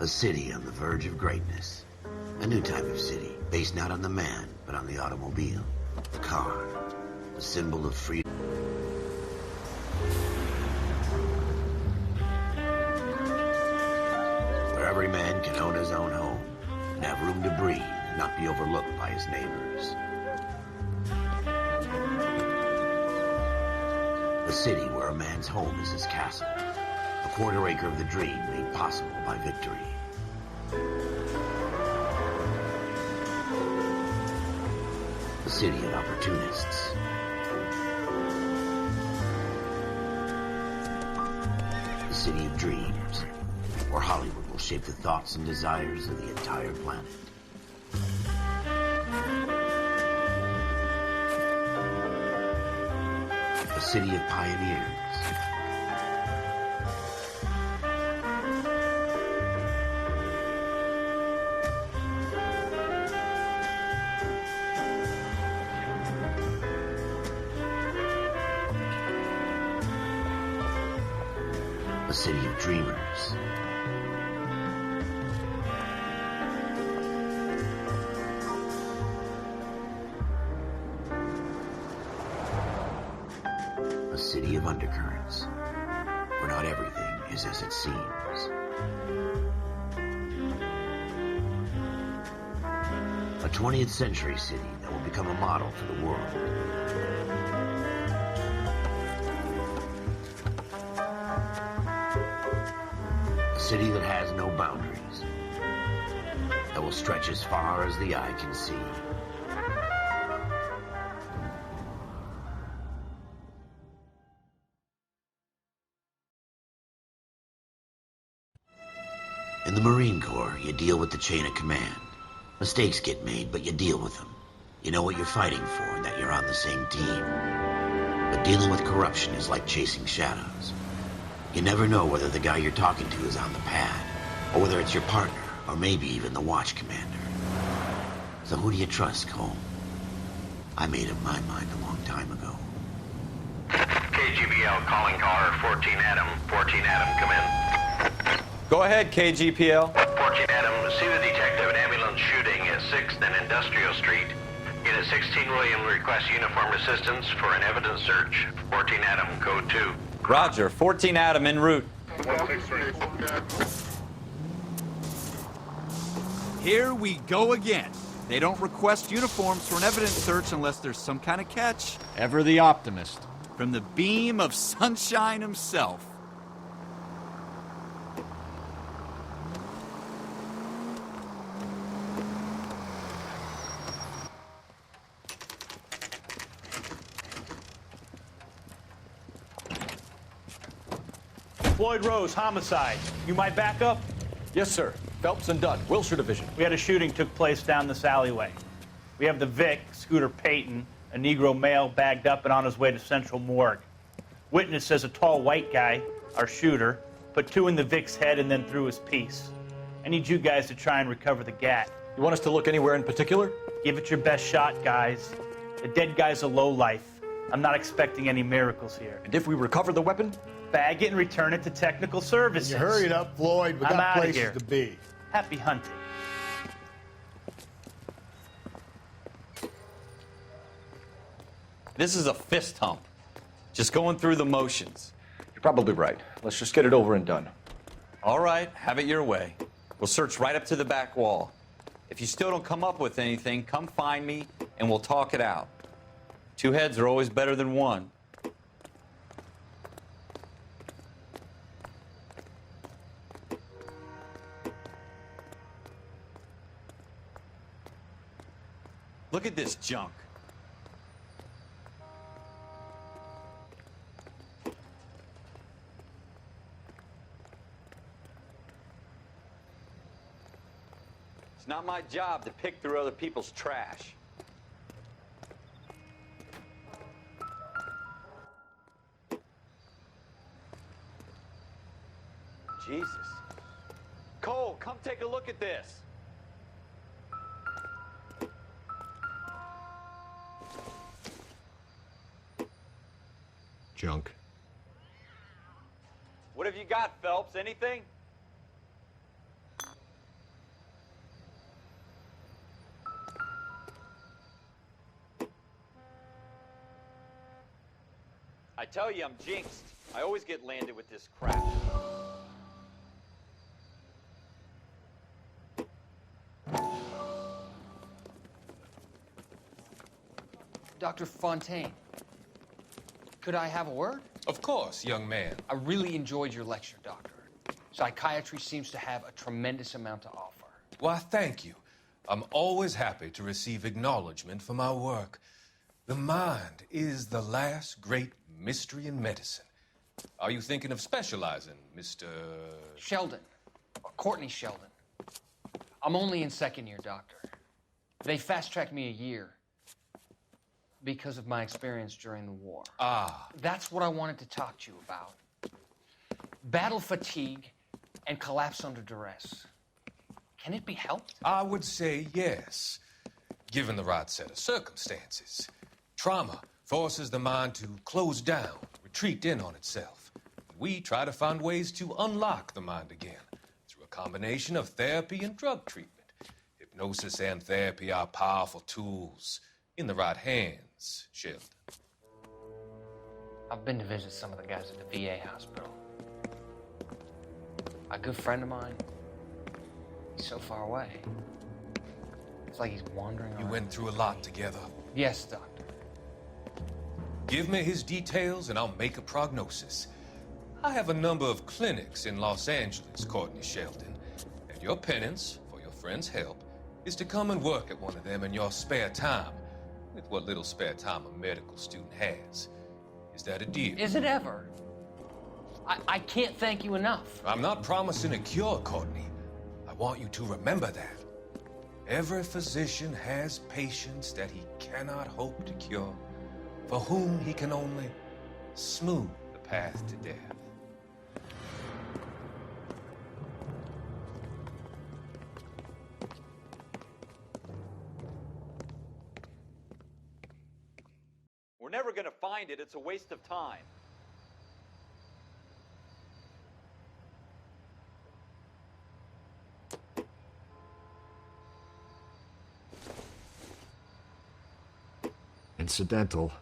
A city on the verge of greatness. A new type of city, based not on the man, but on the automobile. The car. The symbol of freedom. Where every man can own his own home, and have room to breathe, and not be overlooked by his neighbors. A city where a man's home is his castle. A quarter acre of the dream made possible by victory. A city of opportunists. A city of dreams, where Hollywood will shape the thoughts and desires of the entire planet. A city of pioneers. A city of dreamers. A city of undercurrents, where not everything is as it seems. A 20th century city that will become a model for the world. A city that has no boundaries, that will stretch as far as the eye can see. In the Marine Corps, you deal with the chain of command. Mistakes get made, but you deal with them. You know what you're fighting for and that you're on the same team. But dealing with corruption is like chasing shadows. You never know whether the guy you're talking to is on the pad, or whether it's your partner, or maybe even the watch commander. So who do you trust, Cole? I made up my mind a long time ago. KGBL calling car 14 Adam. 14 Adam, come in. Go ahead, KGPL. 14 Adam, see the detective, an ambulance shooting at 6th and Industrial Street. Unit 16 William requests uniformed assistance for an evidence search. 14 Adam, code 2. Roger, 14 Adam en route. Here we go again. They don't request uniforms for an evidence search unless there's some kind of catch. Ever the optimist. From the beam of sunshine himself. Floyd Rose, homicide. You might back up? Yes, sir. Phelps and Dunn, Wilshire Division. We had a shooting took place down this alleyway. We have the Vic, Scooter Payton, a Negro male bagged up and on his way to Central Morgue. Witness says a tall white guy, our shooter, put 2 in the Vic's head and then threw his piece. I need you guys to try and recover the gat. You want us to look anywhere in particular? Give it your best shot, guys. The dead guy's a lowlife. I'm not expecting any miracles here. And if we recover the weapon? Bag it and return it to technical services. You hurry it up, Floyd. We I'm got outta places here. to be. Happy hunting. This is a fist hump. Just going through the motions. You're probably right. Let's just get it over and done. All right, have it your way. We'll search right up to the back wall. If you still don't come up with anything, come find me and we'll talk it out. 2 heads are always better than 1. Look at this junk. It's not my job to pick through other people's trash. Jesus. Cole, come take a look at this. Junk. What have you got, Phelps? Anything? tell you, I'm jinxed. I always get landed with this crap. Dr. Fontaine, could I have a word? Of course, young man. I really enjoyed your lecture, Doctor. Psychiatry seems to have a tremendous amount to offer. Why, thank you. I'm always happy to receive acknowledgement for my work. The mind is the last great mystery in medicine. Are you thinking of specializing, Mr. Sheldon, or Courtney Sheldon. I'm only in second year, Doctor. They fast-tracked me a year because of my experience during the war. Ah. That's what I wanted to talk to you about. Battle fatigue and collapse under duress. Can it be helped? I would say yes, given the right set of circumstances. Trauma forces the mind to close down, retreat in on itself. We try to find ways to unlock the mind again through a combination of therapy and drug treatment. Hypnosis and therapy are powerful tools in the right hands, Sheldon. I've been to visit some of the guys at the VA hospital. A good friend of mine, he's so far away. It's like he's wandering around. You went through a lot together. Yes, Doctor. Give me his details and I'll make a prognosis. I have a number of clinics in Los Angeles, Courtney Sheldon, and your penance, for your friend's help, is to come and work at one of them in your spare time, with what little spare time a medical student has. Is that a deal? Is it ever? I can't thank you enough. I'm not promising a cure, Courtney. I want you to remember that. Every physician has patients that he cannot hope to cure, for whom he can only smooth the path to death. We're never gonna find it. It's a waste of time. Incidental.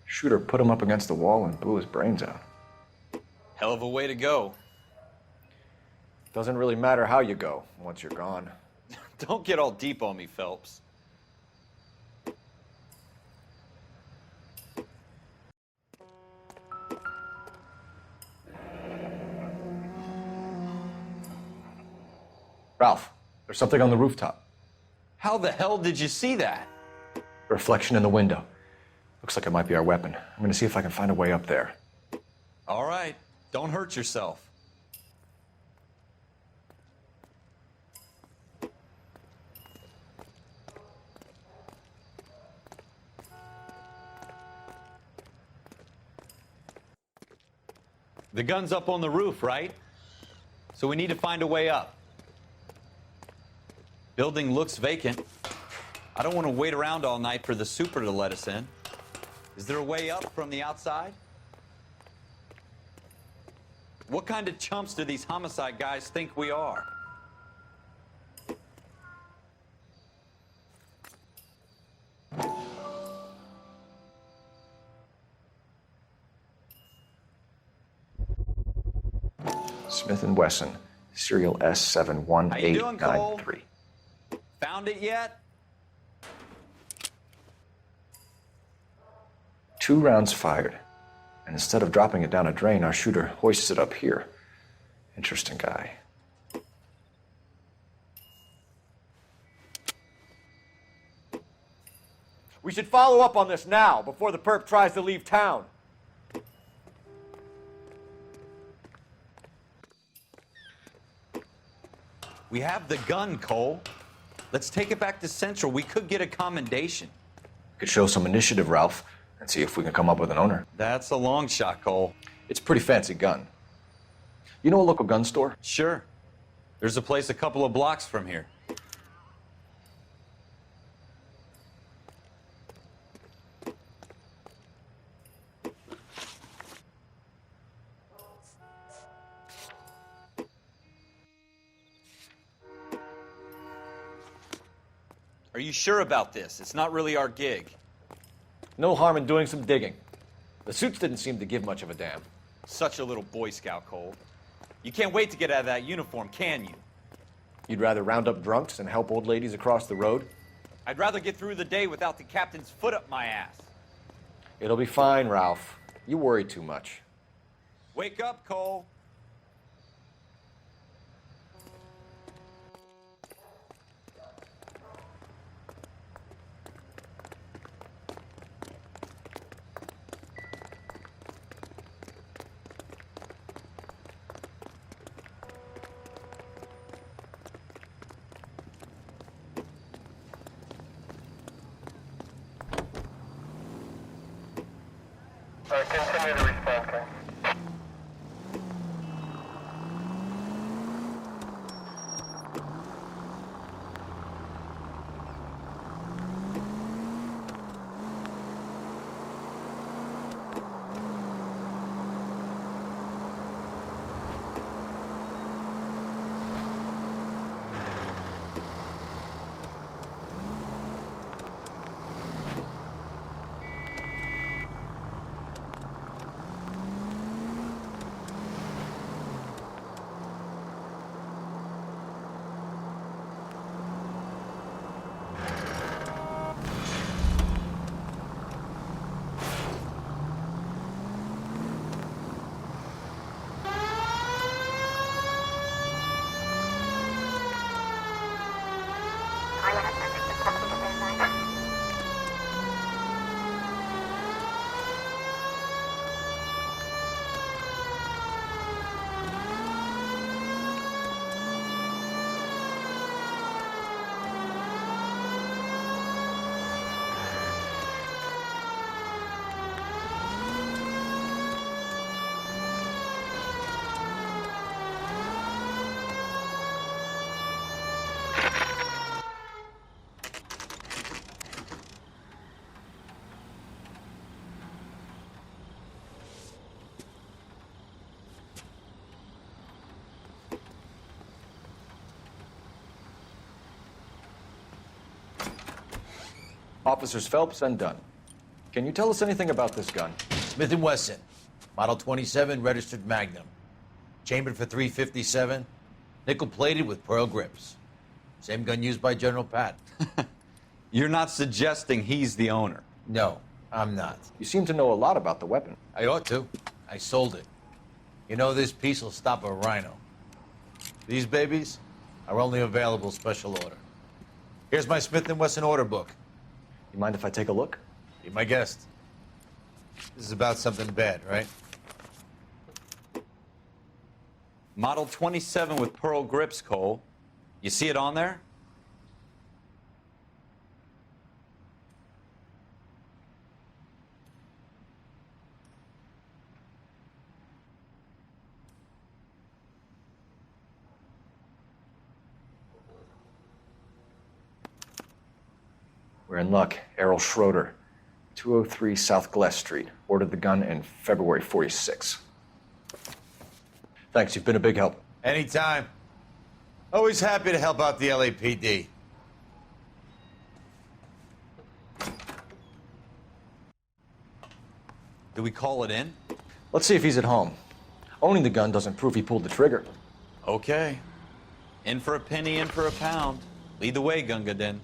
Shooter put him up against the wall and blew his brains out. Hell of a way to go. Doesn't really matter how you go once you're gone. Don't get all deep on me, Phelps. Ralph, there's something on the rooftop. How the hell did you see that? A reflection in the window. Looks like it might be our weapon. I'm gonna see if I can find a way up there. All right, don't hurt yourself. The gun's up on the roof, right? So we need to find a way up. Building looks vacant. I don't want to wait around all night for the super to let us in. Is there a way up from the outside? What kind of chumps do these homicide guys think we are? Smith & Wesson, serial How you doing, Cole? S71893. Found it yet? 2 rounds fired. And instead of dropping it down a drain, our shooter hoists it up here. Interesting guy. We should follow up on this now, before the perp tries to leave town. We have the gun, Cole. Let's take it back to Central. We could get a commendation. Could show some initiative, Ralph, and see if we can come up with an owner. That's a long shot, Cole. It's a pretty fancy gun. You know a local gun store? Sure. There's a place a couple of blocks from here. Are you sure about this? It's not really our gig. No harm in doing some digging. The suits didn't seem to give much of a damn. Such a little Boy Scout, Cole. You can't wait to get out of that uniform, can you? You'd rather round up drunks and help old ladies across the road? I'd rather get through the day without the captain's foot up my ass. It'll be fine, Ralph. You worry too much. Wake up, Cole. Continue to respond, sir. Officers Phelps and Dunn. Can you tell us anything about this gun? Smith & Wesson, Model 27, registered Magnum. Chambered for .357, nickel-plated with pearl grips. Same gun used by General Patton. You're not suggesting he's the owner? No, I'm not. You seem to know a lot about the weapon. I ought to. I sold it. You know, this piece will stop a rhino. These babies are only available special order. Here's my Smith & Wesson order book. You mind if I take a look? Be my guest. This is about something bad, right? Model 27 with pearl grips, Cole. You see it on there? We're in luck. Errol Schroeder, 203 South Glass Street. Ordered the gun in February 46. Thanks, you've been a big help. Anytime. Always happy to help out the LAPD. Do we call it in? Let's see if he's at home. Owning the gun doesn't prove he pulled the trigger. Okay. In for a penny, in for a pound. Lead the way, Gunga Din.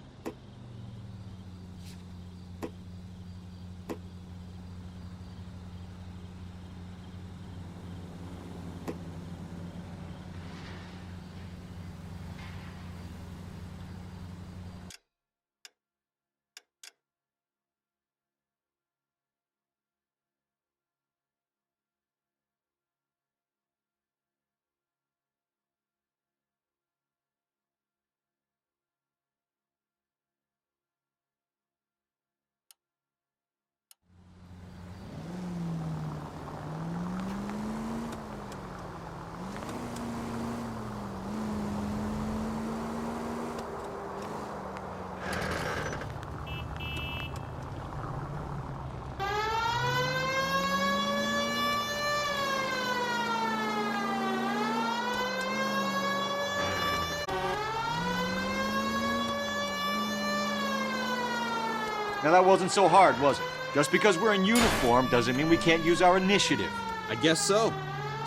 Now that wasn't so hard, was it? Just because we're in uniform doesn't mean we can't use our initiative. I guess so.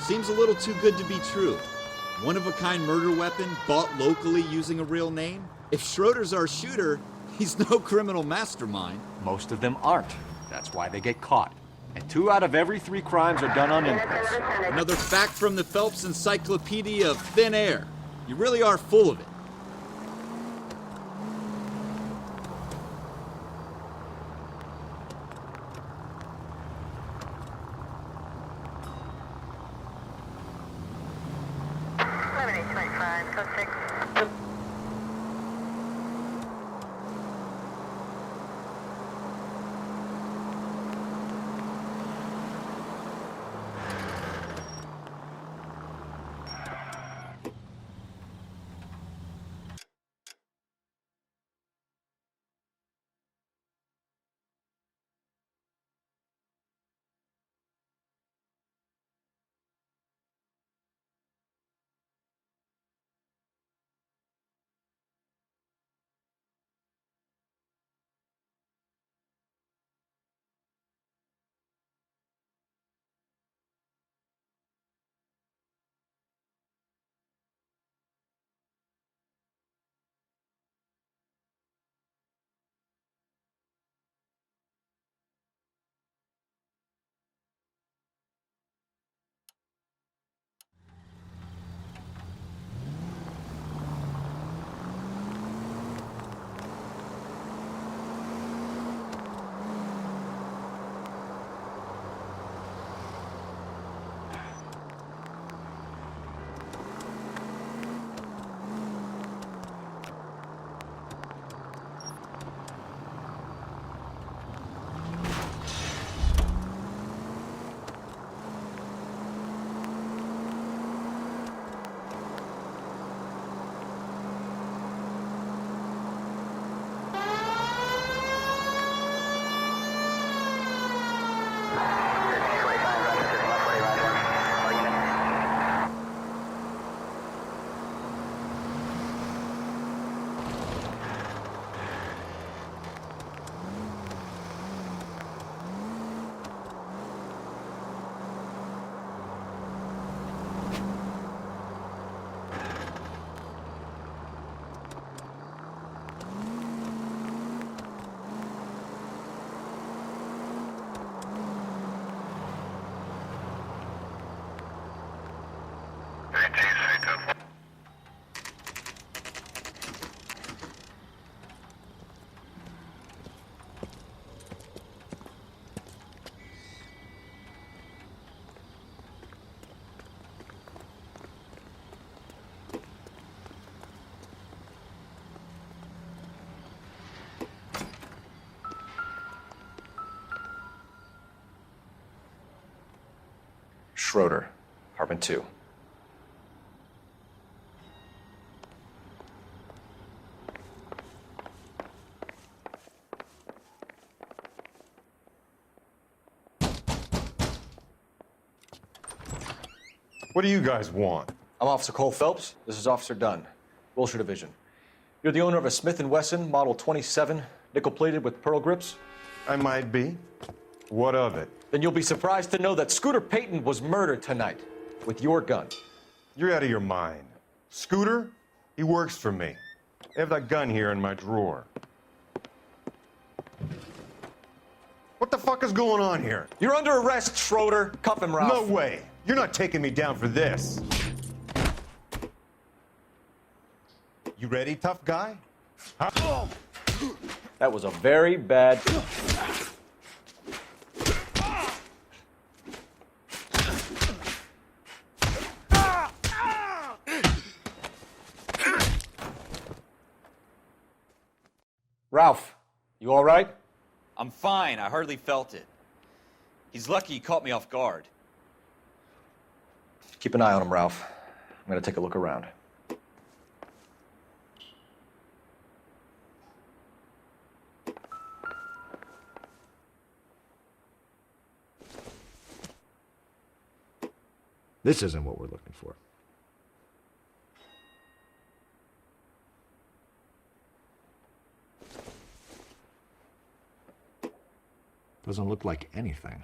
Seems a little too good to be true. One-of-a-kind murder weapon bought locally using a real name? If Schroeder's our shooter, he's no criminal mastermind. Most of them aren't. That's why they get caught. And 2 out of every 3 crimes are done on impulse. Another fact from the Phelps Encyclopedia of Thin Air. You really are full of it. Schroeder, apartment 2. What do you guys want? I'm Officer Cole Phelps. This is Officer Dunn, Wilshire Division. You're the owner of a Smith & Wesson Model 27, nickel-plated with pearl grips? I might be. What of it? Then you'll be surprised to know that Scooter Payton was murdered tonight with your gun. You're out of your mind. Scooter? He works for me. I have that gun here in my drawer. What the fuck is going on here? You're under arrest, Schroeder. Cuff him, Ralph. No way. You're not taking me down for this. You ready, tough guy? Huh? That was a very bad... Ralph, you all right? I'm fine. I hardly felt it. He's lucky he caught me off guard. Keep an eye on him, Ralph. I'm gonna take a look around. This isn't what we're looking for. Doesn't look like anything.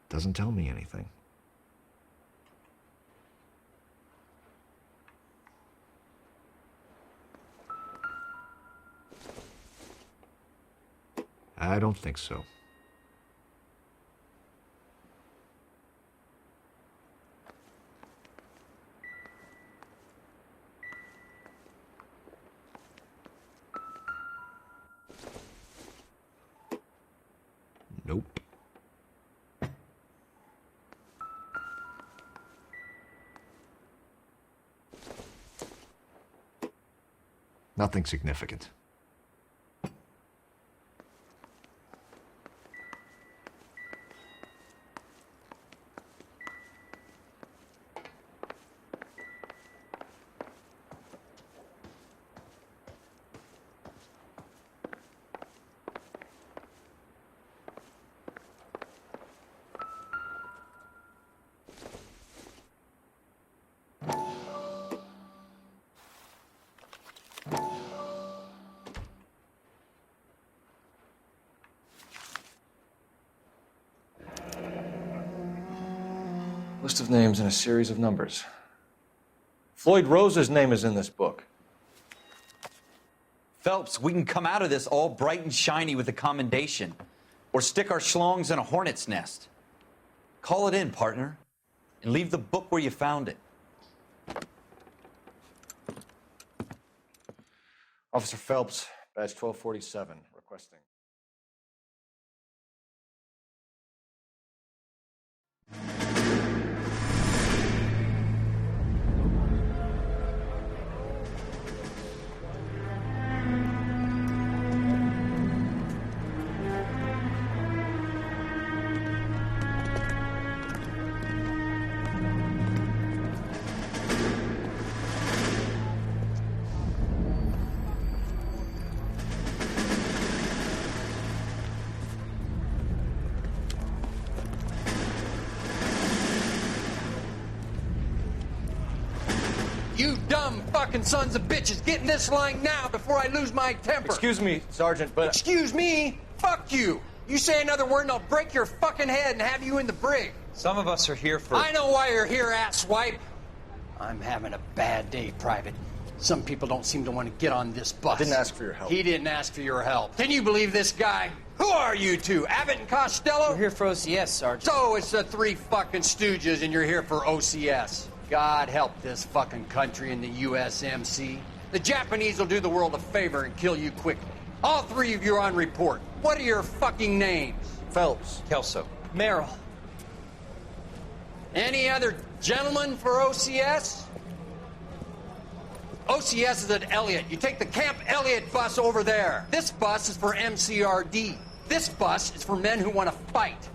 Doesn't tell me anything. I don't think so. Nope. Nothing significant. List of names and a series of numbers. Floyd Rose's name is in this book. Phelps, we can come out of this all bright and shiny with a commendation, or stick our schlongs in a hornet's nest. Call it in, partner, and leave the book where you found it. Officer Phelps, badge 1247, requesting. You dumb fucking sons of bitches, get in this line now before I lose my temper. Excuse me, Sergeant, but... Excuse me? Fuck you. You say another word and I'll break your fucking head and have you in the brig. Some of us are here for... I know why you're here, asswipe. I'm having a bad day, Private. Some people don't seem to want to get on this bus. I didn't ask for your help. He didn't ask for your help. Can you believe this guy? Who are you two? Abbott and Costello? We're here for OCS, Sergeant. So it's the three fucking stooges and you're here for OCS. God help this fucking country and the USMC. The Japanese will do the world a favor and kill you quickly. All three of you are on report. What are your fucking names? Phelps. Kelso. Merrill. Any other gentlemen for OCS? OCS is at Elliott. You take the Camp Elliott bus over there. This bus is for MCRD. This bus is for men who want to fight.